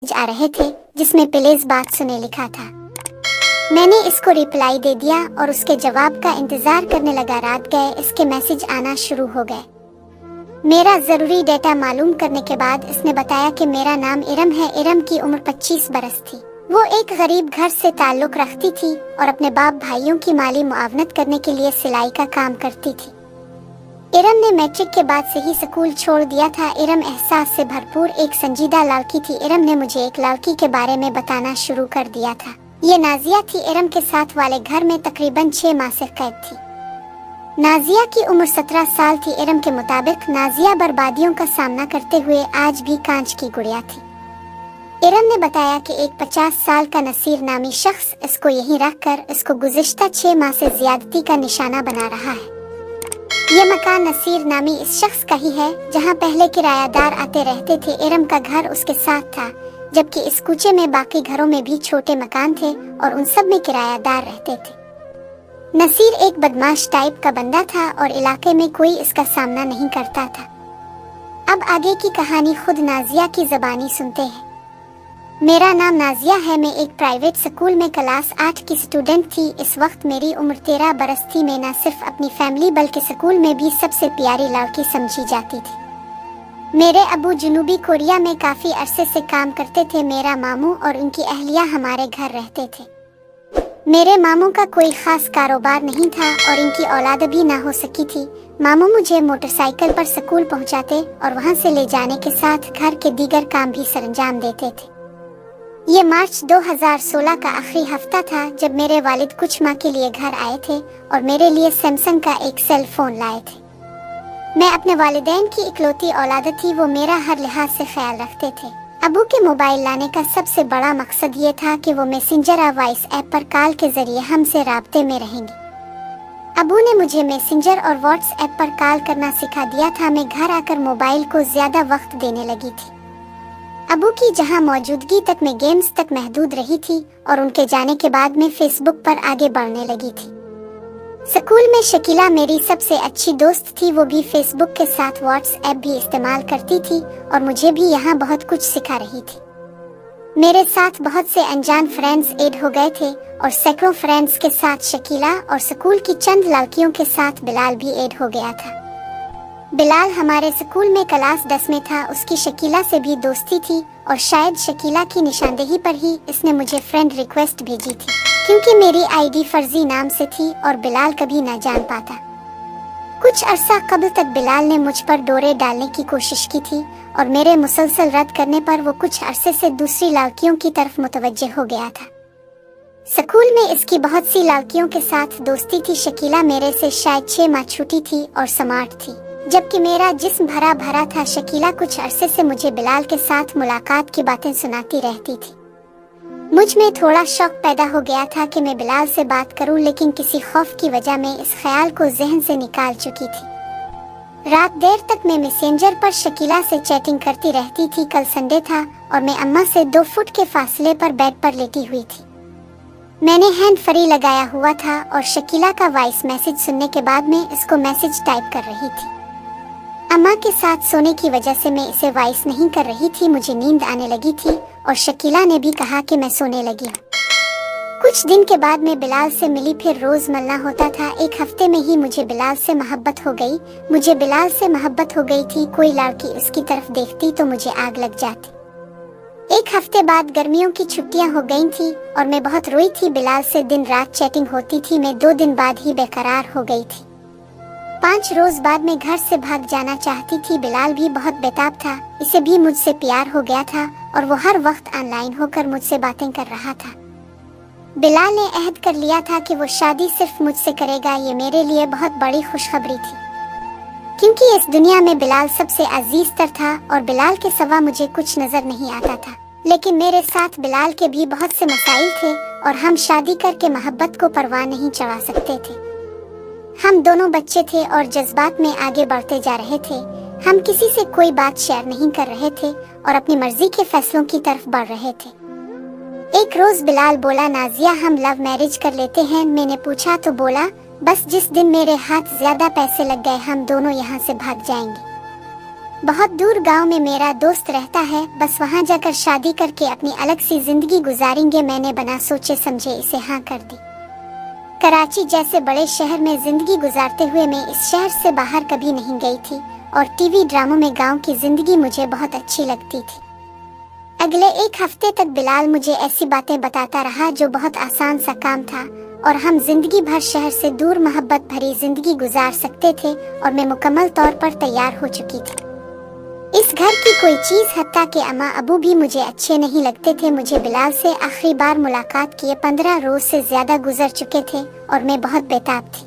आ रहे थे जिसमें प्लीज बात सुने लिखा था। मैंने इसको रिप्लाई दे दिया और उसके जवाब का इंतजार करने लगा। रात गए इसके मैसेज आना शुरू हो गए। मेरा जरूरी डेटा मालूम करने के बाद इसने बताया कि मेरा नाम इरम है। इरम की उम्र 25 बरस थी। वो एक गरीब घर से ताल्लुक रखती थी और अपने बाप भाइयों की माली मुआवनत करने के लिए सिलाई का काम करती थी। इरम ने मैट्रिक के बाद से ही स्कूल छोड़ दिया था। इरम एहसास से भरपूर एक संजीदा लड़की थी। इरम ने मुझे एक लड़की के बारे में बताना शुरू कर दिया था। ये नाजिया थी। इरम के साथ वाले घर में तकरीबन 6 माह से कैद थी। नाजिया की उम्र 17 साल थी। इरम के मुताबिक नाजिया बर्बादियों का सामना करते हुए आज भी कांच की गुड़िया थी। इरम ने बताया कि एक 50 साल का नसीर नामी शख्स इसको यहीं रखकर इसको गुज़िश्ता 6 माह से ज्यादती का निशाना बना रहा है। ये मकान नसीर नामी इस शख्स का ही है, जहां पहले किरायादार आते रहते थे। इरम का घर उसके साथ था, जबकि इस कूचे में बाकी घरों में भी छोटे मकान थे और उन सब में किरायादार रहते थे। नसीर एक बदमाश टाइप का बंदा था और इलाके में कोई इसका सामना नहीं करता था। अब आगे की कहानी खुद नाजिया की ज़बानी सुनते हैं। मेरा नाम नाजिया है। मैं एक प्राइवेट स्कूल में क्लास 8 की स्टूडेंट थी। इस वक्त मेरी उम्र 13 बरस थी। मैं न सिर्फ अपनी फैमिली बल्कि स्कूल में भी सबसे प्यारी लड़की समझी जाती थी। मेरे अबू जनूबी कोरिया में काफ़ी अरसे से काम करते थे। मेरा मामू और उनकी अहलिया हमारे घर रहते थे। मेरे मामू का कोई ख़ास कारोबार नहीं था और इनकी औलाद भी ना हो सकी थी। मामू मुझे मोटरसाइकिल पर स्कूल पहुंचाते और वहां से ले जाने के साथ घर के दीगर काम भी सरंजाम देते थे। ये मार्च 2016 का आखिरी हफ्ता था जब मेरे वालिद कुछ माह के लिए घर आए थे और मेरे लिए सैमसंग का एक सेल फोन लाए थे। मैं अपने वालिदैन की इकलौती औलाद थी। वो मेरा हर लिहाज से ख्याल रखते थे। अबू के मोबाइल लाने का सबसे बड़ा मकसद ये था कि वो मैसेंजर और वॉइस ऐप पर कॉल के जरिए हमसे राब्ते में रहेंगे। अबू ने मुझे मैसेंजर और व्हाट्सएप पर कॉल करना सिखा दिया था। मैं घर आकर मोबाइल को ज्यादा वक्त देने लगी थी। अबू की जहां मौजूदगी तक मैं गेम्स तक महदूद रही थी और उनके जाने के बाद मैं फेसबुक पर आगे बढ़ने लगी थी। स्कूल में शकीला मेरी सबसे अच्छी दोस्त थी। वो भी फेसबुक के साथ व्हाट्सएप भी इस्तेमाल करती थी और मुझे भी यहाँ बहुत कुछ सिखा रही थी। मेरे साथ बहुत से अनजान फ्रेंड्स ऐड हो गए थे और सैकड़ों फ्रेंड्स के साथ शकीला और स्कूल की चंद लड़कियों के साथ बिलाल भी ऐड हो गया था। बिलाल हमारे स्कूल में क्लास 10 में था। उसकी शकीला से भी दोस्ती थी और शायद शकीला की निशानदेही पर ही इसने मुझे फ्रेंड रिक्वेस्ट भेजी थी, क्योंकि मेरी आईडी फर्जी नाम से थी और बिलाल कभी न जान पाता। कुछ अरसा कबल तक बिलाल ने मुझ पर डोरे डालने की कोशिश की थी और मेरे मुसलसल रद्द करने पर वो कुछ अरसे से दूसरी लड़कियों की तरफ मुतवज्जे हो गया था। स्कूल में इसकी बहुत सी लड़कियों के साथ दोस्ती थी। शकीला मेरे से शायद 6 माह छोटी थी और स्मार्ट थी, जबकि मेरा जिस्म भरा भरा था। शकीला कुछ अरसे से मुझे बिलाल के साथ मुलाकात की बातें सुनाती रहती थी। मुझ में थोड़ा शौक पैदा हो गया था कि मैं बिलाल से बात करूं, लेकिन किसी खौफ की वजह मैं इस ख्याल को जहन से निकाल चुकी थी। रात देर तक मैं मैसेंजर पर शकीला से चैटिंग करती रहती थी। कल संडे था और मैं अम्मा से 2 फुट के फासले पर बेड पर लेटी हुई थी। मैंने हैंड फ्री लगाया हुआ था और शकीला का वॉइस मैसेज सुनने के बाद मैं इसको मैसेज टाइप कर रही थी। अम्मा के साथ सोने की वजह से मैं इसे वॉइस नहीं कर रही थी। मुझे नींद आने लगी थी और शकीला ने भी कहा कि मैं सोने लगी हूँ। कुछ दिन के बाद मैं बिलाल से मिली, फिर रोज मिलना होता था। एक हफ्ते में ही मुझे बिलाल से मोहब्बत हो गई। मुझे बिलाल से मोहब्बत हो गई थी। कोई लड़की उसकी तरफ देखती तो मुझे आग लग जाती। एक हफ्ते बाद गर्मियों की छुट्टियां हो गई थी और मैं बहुत रोई थी। बिलाल से दिन रात चैटिंग होती थी। मैं 2 दिन बाद ही बेकरार हो गई थी। 5 रोज बाद मैं घर से भाग जाना चाहती थी। बिलाल भी बहुत बेताब था। इसे भी मुझसे प्यार हो गया था और वो हर वक्त ऑनलाइन होकर मुझसे बातें कर रहा था। बिलाल ने अहद कर लिया था कि वो शादी सिर्फ मुझसे करेगा। ये मेरे लिए बहुत बड़ी खुशखबरी थी, क्योंकि इस दुनिया में बिलाल सबसे अजीज तर था और बिलाल के सिवा मुझे कुछ नजर नहीं आता था। लेकिन मेरे साथ बिलाल के भी बहुत से मसाइल थे और हम शादी करके मोहब्बत को परवाह नहीं चढ़ा सकते थे। हम दोनों बच्चे थे और जज्बात में आगे बढ़ते जा रहे थे। हम किसी से कोई बात शेयर नहीं कर रहे थे और अपनी मर्जी के फैसलों की तरफ बढ़ रहे थे। एक रोज बिलाल बोला, नाजिया हम लव मैरिज कर लेते हैं। मैंने पूछा तो बोला, बस जिस दिन मेरे हाथ ज्यादा पैसे लग गए हम दोनों यहाँ से भाग जाएंगे। बहुत दूर गांव में मेरा दोस्त रहता है, बस वहां जाकर शादी करके अपनी अलग सी जिंदगी गुजारेंगे। मैंने बिना सोचे समझे इसे हाँ कर दी। कराची जैसे बड़े शहर में जिंदगी गुजारते हुए मैं इस शहर से बाहर कभी नहीं गई थी और टीवी ड्रामों में गांव की जिंदगी मुझे बहुत अच्छी लगती थी। अगले एक हफ्ते तक बिलाल मुझे ऐसी बातें बताता रहा जो बहुत आसान सा काम था और हम जिंदगी भर शहर से दूर मोहब्बत भरी जिंदगी गुजार सकते थे और मैं मुकम्मल तौर पर तैयार हो चुकी थी। इस घर की कोई चीज हत्ता के अम्मा अबू भी मुझे अच्छे नहीं लगते थे। मुझे बिलाल से आखिरी बार मुलाकात किए 15 रोज से ज्यादा गुजर चुके थे और मैं बहुत बेताब थी।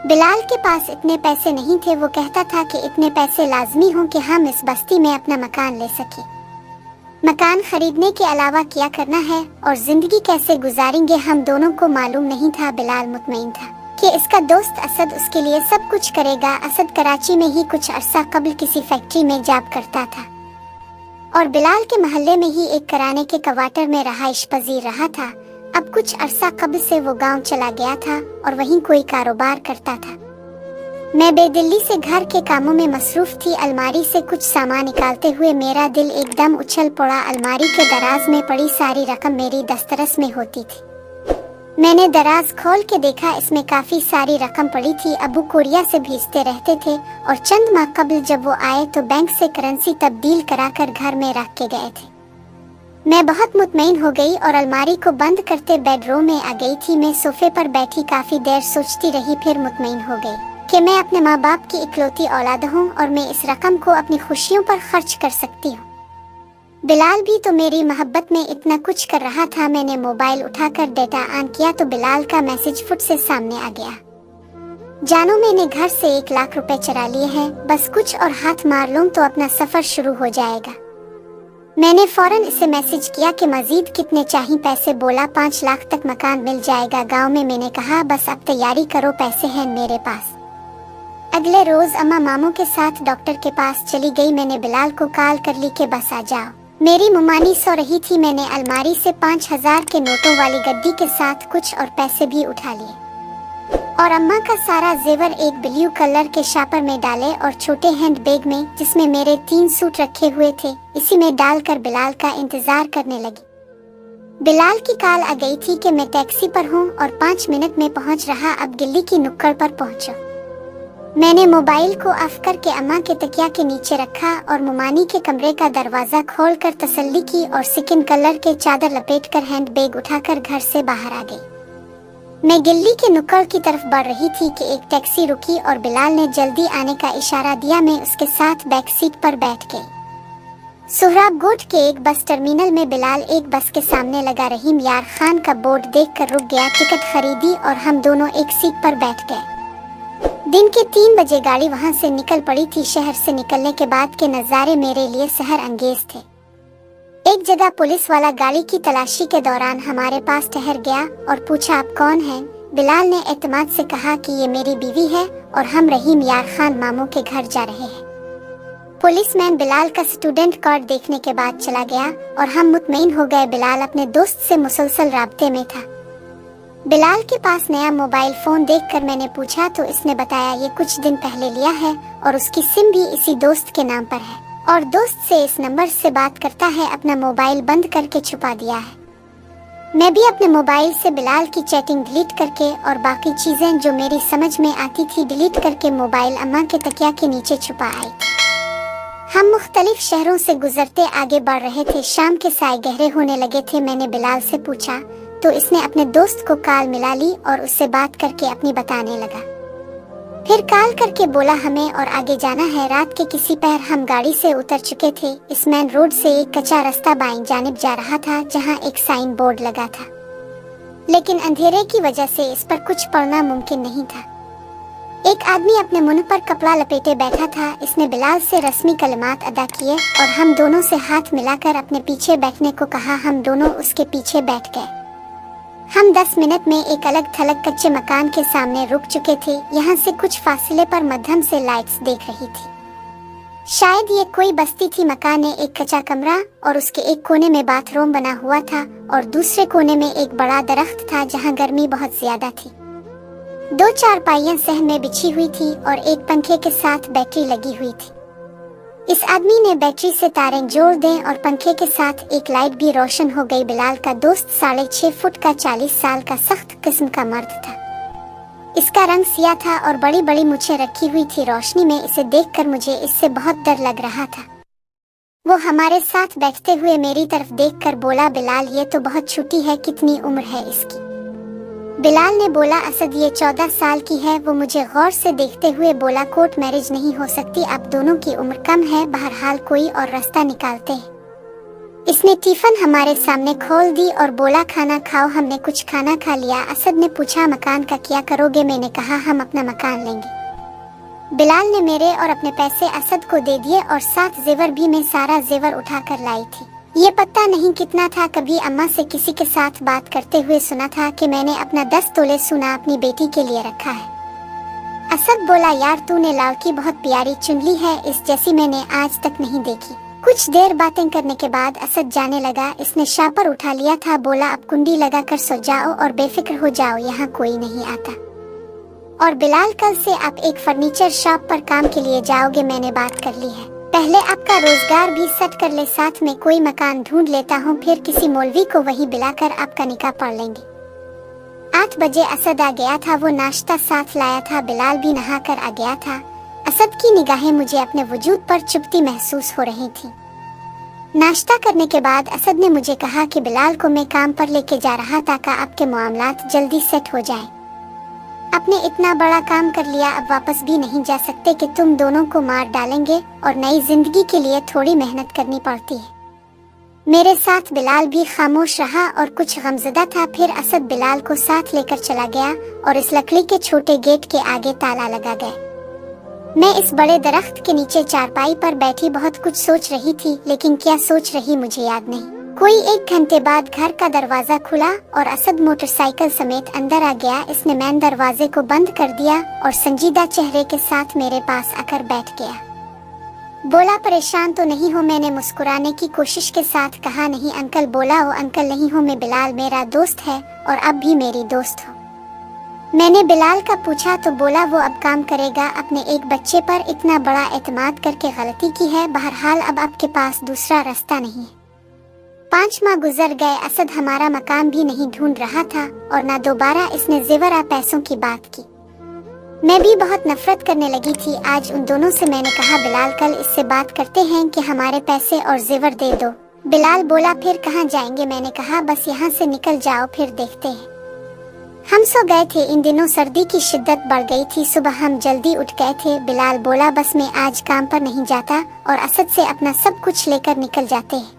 बिलाल के पास इतने पैसे नहीं थे। वो कहता था कि इतने पैसे लाजमी हों कि हम इस बस्ती में अपना मकान ले सके। मकान खरीदने के अलावा क्या करना है और जिंदगी कैसे गुजारेंगे हम दोनों को मालूम नहीं था। बिलाल मुतमईन था कि इसका दोस्त असद उसके लिए सब कुछ करेगा। असद कराची में ही कुछ अरसा कबल किसी फैक्ट्री में जॉब करता था और बिलाल के मोहल्ले में ही एक किराने के क्वार्टर में रहाइश पजीर रहा था। अब कुछ अरसा कबल से वो गांव चला गया था और वहीं कोई कारोबार करता था। मैं बेदिल्ली से घर के कामों में मसरूफ थी। अलमारी से कुछ सामान निकालते हुए मेरा दिल एकदम उछल पड़ा। अलमारी के दराज में पड़ी सारी रकम मेरी दस्तरस में होती थी। मैंने दराज खोल के देखा, इसमें काफी सारी रकम पड़ी थी। अबू कोरिया से भेजते रहते थे और चंद माह कबल जब वो आए तो बैंक से करेंसी तब्दील कराकर घर में रख के गए थे। मैं बहुत मुतमईन हो गई और अलमारी को बंद करते बेडरूम में आ गई थी। मैं सोफे पर बैठी काफी देर सोचती रही, फिर मुतमईन हो गई कि मैं अपने माँ बाप की इकलौती औलाद हूँ और मैं इस रकम को अपनी खुशियों पर खर्च कर सकती हूँ। बिलाल भी तो मेरी मोहब्बत में इतना कुछ कर रहा था। मैंने मोबाइल उठाकर डेटा ऑन किया तो बिलाल का मैसेज फुट से सामने आ गया। जानो, मैंने घर से 1 लाख रुपए चुरा लिए हैं, बस कुछ और हाथ मार लूं तो अपना सफर शुरू हो जाएगा। मैंने फौरन इसे मैसेज किया कि मजीद कितने चाहिए पैसे। बोला 5 लाख तक मकान मिल जाएगा गांव में। मैंने कहा बस अब तैयारी करो, पैसे हैं मेरे पास। अगले रोज अम्मा मामू के साथ डॉक्टर के पास चली गई। मैंने बिलाल को कॉल कर ली कि बस आ जाओ। मेरी मुमानी सो रही थी। मैंने अलमारी से 5000 के नोटों वाली गद्दी के साथ कुछ और पैसे भी उठा लिए और अम्मा का सारा जेवर एक ब्लू कलर के शापर में डाले और छोटे हैंड बैग में, जिसमें मेरे 3 सूट रखे हुए थे, इसी में डालकर बिलाल का इंतजार करने लगी। बिलाल की कॉल आ गई थी कि मैं टैक्सी पर हूँ और 5 मिनट में पहुँच रहा। अब गिल्ली की नुक्कड़ पर पहुँचो। मैंने मोबाइल को ऑफ करके अम्मा के तकिया के नीचे रखा और मुमानी के कमरे का दरवाजा खोलकर तसल्ली की और स्किन कलर के चादर लपेटकर हैंड बैग उठाकर घर से बाहर आ गई। मैं गिल्ली के नुक्कड़ की तरफ बढ़ रही थी कि एक टैक्सी रुकी और बिलाल ने जल्दी आने का इशारा दिया। मैं उसके साथ बैक सीट पर बैठ गई। सोहराबगोट के एक बस टर्मिनल में बिलाल एक बस के सामने लगा रहीम यार खान का बोर्ड देखकर रुक गया। टिकट खरीदी और हम दोनों एक सीट पर बैठ गए। दिन के 3 बजे गाड़ी वहां से निकल पड़ी थी। शहर से निकलने के बाद के नज़ारे मेरे लिए सहर अंगेज थे। एक जगह पुलिस वाला गाड़ी की तलाशी के दौरान हमारे पास ठहर गया और पूछा, आप कौन हैं? बिलाल ने एतमाद से कहा कि ये मेरी बीवी है और हम रहीम यार खान मामू के घर जा रहे हैं। पुलिसमैन बिलाल का स्टूडेंट कार्ड देखने के बाद चला गया और हम मुतमईन हो गए। बिलाल अपने दोस्त से मुसलसल राब्ते में था। बिलाल के पास नया मोबाइल फोन देखकर मैंने पूछा तो इसने बताया ये कुछ दिन पहले लिया है और उसकी सिम भी इसी दोस्त के नाम पर है और दोस्त से इस नंबर से बात करता है। अपना मोबाइल बंद करके छुपा दिया है। मैं भी अपने मोबाइल से बिलाल की चैटिंग डिलीट करके और बाकी चीजें जो मेरी समझ में आती थी डिलीट करके मोबाइल अम्मा के तकिया के नीचे छुपा आई। हम मुख्तलिफ शहरों से गुजरते आगे बढ़ रहे थे। शाम के साए गहरे होने लगे थे। मैंने बिलाल से पूछा तो इसने अपने दोस्त को कॉल मिला ली और उससे बात करके अपनी बताने लगा। फिर कॉल करके बोला हमें और आगे जाना है। रात के किसी पहर हम गाड़ी से उतर चुके थे। इस मेन रोड से एक कच्चा रास्ता बाईं जानिब जा रहा था जहां एक साइन बोर्ड लगा था, लेकिन अंधेरे की वजह से इस पर कुछ पढ़ना मुमकिन नहीं था। एक आदमी अपने मुंह पर कपड़ा लपेटे बैठा था। इसने बिलाल से रस्मी कलमात अदा किए और हम दोनों से हाथ मिलाकर अपने पीछे बैठने को कहा। हम दोनों उसके पीछे बैठ गए। हम 10 मिनट में एक अलग थलग कच्चे मकान के सामने रुक चुके थे। यहाँ से कुछ फासले पर मध्यम से लाइट्स देख रही थी। शायद ये कोई बस्ती थी। मकान में एक कच्चा कमरा और उसके एक कोने में बाथरूम बना हुआ था और दूसरे कोने में एक बड़ा दरख्त था जहाँ गर्मी बहुत ज्यादा थी। 2 चारपाइयां सहन में बिछी हुई थी और एक पंखे के साथ बैटरी लगी हुई थी। इस आदमी ने बैटरी से तारें जोड़ दें और पंखे के साथ एक लाइट भी रोशन हो गई। बिलाल का दोस्त 6.5 फुट का 40 साल का सख्त किस्म का मर्द था। इसका रंग सियाह था और बड़ी बड़ी मूछें रखी हुई थी। रोशनी में इसे देखकर मुझे इससे बहुत डर लग रहा था। वो हमारे साथ बैठते हुए मेरी तरफ देखकर बोला, बिलाल ये तो बहुत छोटी है, कितनी उम्र है इसकी? बिलाल ने बोला, असद ये 14 साल की है। वो मुझे गौर से देखते हुए बोला, कोर्ट मैरिज नहीं हो सकती, अब दोनों की उम्र कम है, बहरहाल कोई और रास्ता निकालते हैं। इसने टिफिन हमारे सामने खोल दी और बोला, खाना खाओ। हमने कुछ खाना खा लिया। असद ने पूछा, मकान का क्या करोगे? मैंने कहा, हम अपना मकान लेंगे। बिलाल ने मेरे और अपने पैसे असद को दे दिए और साथ जेवर भी। मैं सारा जेवर उठा कर लाई थी। ये पता नहीं कितना था। कभी अम्मा से किसी के साथ बात करते हुए सुना था कि मैंने अपना 10 तोले सोना अपनी बेटी के लिए रखा है। असद बोला, यार तूने लड़की बहुत प्यारी चुन ली है, इस जैसी मैंने आज तक नहीं देखी। कुछ देर बातें करने के बाद असद जाने लगा। इसने शापर उठा लिया था। बोला, अब कुंडी लगा कर सो जाओ और बेफिक्र हो जाओ, यहाँ कोई नहीं आता। और बिलाल, कल से आप एक फर्नीचर शॉप पर काम के लिए जाओगे, मैंने बात कर ली है। पहले आपका रोजगार भी सेट कर ले, साथ में कोई मकान ढूंढ लेता हूँ, फिर किसी मौलवी को वही बुलाकर आपका निकाह पढ़ लेंगे। 8 बजे असद आ गया था। वो नाश्ता साथ लाया था। बिलाल भी नहा कर आ गया था। असद की निगाहें मुझे अपने वजूद पर चुभती महसूस हो रही थी। नाश्ता करने के बाद असद ने मुझे कहा कि बिलाल को मैं काम पर लेके जा रहा ताकि आपके मामलात जल्दी सेट हो जाए। आपने इतना बड़ा काम कर लिया, अब वापस भी नहीं जा सकते कि तुम दोनों को मार डालेंगे और नई जिंदगी के लिए थोड़ी मेहनत करनी पड़ती है। मेरे साथ बिलाल भी खामोश रहा और कुछ गमज़दा था। फिर असद बिलाल को साथ लेकर चला गया और इस लकड़ी के छोटे गेट के आगे ताला लगा गया। मैं इस बड़े दरख्त के नीचे चारपाई पर बैठी बहुत कुछ सोच रही थी, लेकिन क्या सोच रही मुझे याद नहीं। कोई 1 घंटे बाद घर का दरवाजा खुला और असद मोटरसाइकिल समेत अंदर आ गया। इसने मेन दरवाजे को बंद कर दिया और संजीदा चेहरे के साथ मेरे पास आकर बैठ गया। बोला, परेशान तो नहीं हो? मैंने मुस्कुराने की कोशिश के साथ कहा, नहीं अंकल। बोला, ओ अंकल नहीं हो, मैं बिलाल मेरा दोस्त है और अब भी मेरी दोस्त हो। मैंने बिलाल का पूछा तो बोला, वो अब काम करेगा। अपने एक बच्चे पर इतना बड़ा एतमाद करके गलती की है, बहरहाल अब आपके पास दूसरा रास्ता नहीं है। 5 माह गुजर गए। असद हमारा मकान भी नहीं ढूंढ रहा था और ना दोबारा इसने जेवरा पैसों की बात की। मैं भी बहुत नफरत करने लगी थी। आज उन दोनों से मैंने कहा, बिलाल कल इससे बात करते हैं कि हमारे पैसे और जेवर दे दो। बिलाल बोला, फिर कहाँ जाएंगे? मैंने कहा, बस यहाँ से निकल जाओ, फिर देखते हैं। हम सो गए थे। इन दिनों सर्दी की शिद्दत बढ़ गई थी। सुबह हम जल्दी उठ गए थे। बिलाल बोला, बस मैं आज काम पर नहीं जाता और असद से अपना सब कुछ लेकर निकल जाते हैं।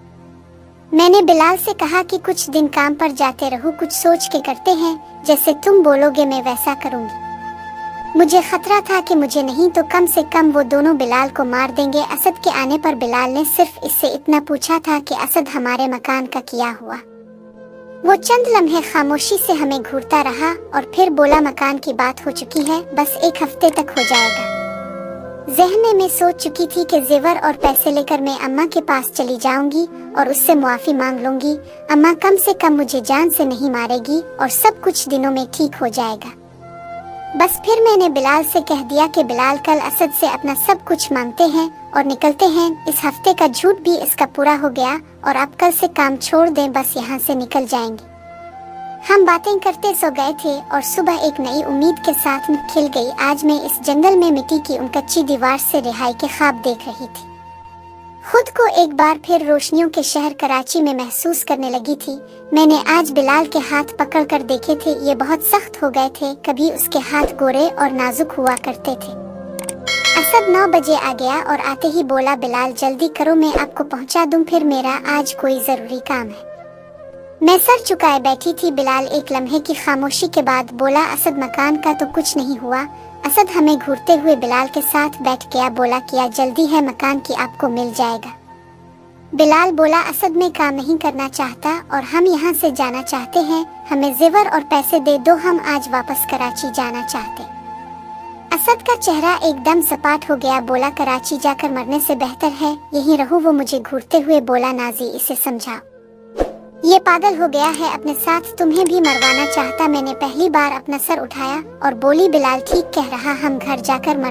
मैंने बिलाल से कहा कि कुछ दिन काम पर जाते रहो, कुछ सोच के करते हैं, जैसे तुम बोलोगे मैं वैसा करूंगी। मुझे खतरा था कि मुझे नहीं तो कम से कम वो दोनों बिलाल को मार देंगे। असद के आने पर बिलाल ने सिर्फ इससे इतना पूछा था कि असद हमारे मकान का क्या हुआ। वो चंद लम्हे खामोशी से हमें घूरता रहा और फिर बोला, मकान की बात हो चुकी है, बस 1 हफ्ते तक हो जाएगा। ज़हन में मैं सोच चुकी थी कि जेवर और पैसे लेकर मैं अम्मा के पास चली जाऊंगी और उससे मुआफ़ी मांग लूंगी। अम्मा कम से कम मुझे जान से नहीं मारेगी और सब कुछ दिनों में ठीक हो जाएगा। बस फिर मैंने बिलाल से कह दिया कि बिलाल कल असद से अपना सब कुछ मांगते हैं और निकलते हैं। इस हफ्ते का झूठ भी इसका पूरा हो गया और अब कल से काम छोड़ दें, बस यहाँ से निकल जाएंगे। हम बातें करते सो गए थे और सुबह एक नई उम्मीद के साथ खिल गई। आज मैं इस जंगल में मिट्टी की उन कच्ची दीवार से रिहाई के ख्वाब देख रही थी। खुद को एक बार फिर रोशनियों के शहर कराची में महसूस करने लगी थी। मैंने आज बिलाल के हाथ पकड़कर देखे थे, ये बहुत सख्त हो गए थे। कभी उसके हाथ गोरे और नाजुक हुआ करते थे। असद 9 बजे आ गया और आते ही बोला, बिलाल जल्दी करो, मैं आपको पहुंचा दूं, फिर मेरा आज कोई जरूरी काम है। मैं सर चुकाए बैठी थी। बिलाल एक लम्हे की खामोशी के बाद बोला, असद मकान का तो कुछ नहीं हुआ। असद हमें घूरते हुए बिलाल के साथ बैठ गया। बोला, क्या जल्दी है? मकान की आपको मिल जाएगा। बिलाल बोला, असद में काम नहीं करना चाहता और हम यहाँ से जाना चाहते हैं। हमें जेवर और पैसे दे दो, हम आज वापस कराची जाना चाहते। असद का चेहरा एकदम सपाट हो गया। बोला, कराची जाकर मरने से बेहतर है यहीं रहूं। वो मुझे घूरते हुए बोला, नाजी इसे समझाओ, ये पागल हो गया है, अपने साथ तुम्हें भी मरवाना चाहता। मैंने पहली बार अपना सर उठाया और बोली, बिलाल ठीक कह रहा, हम घर जाकर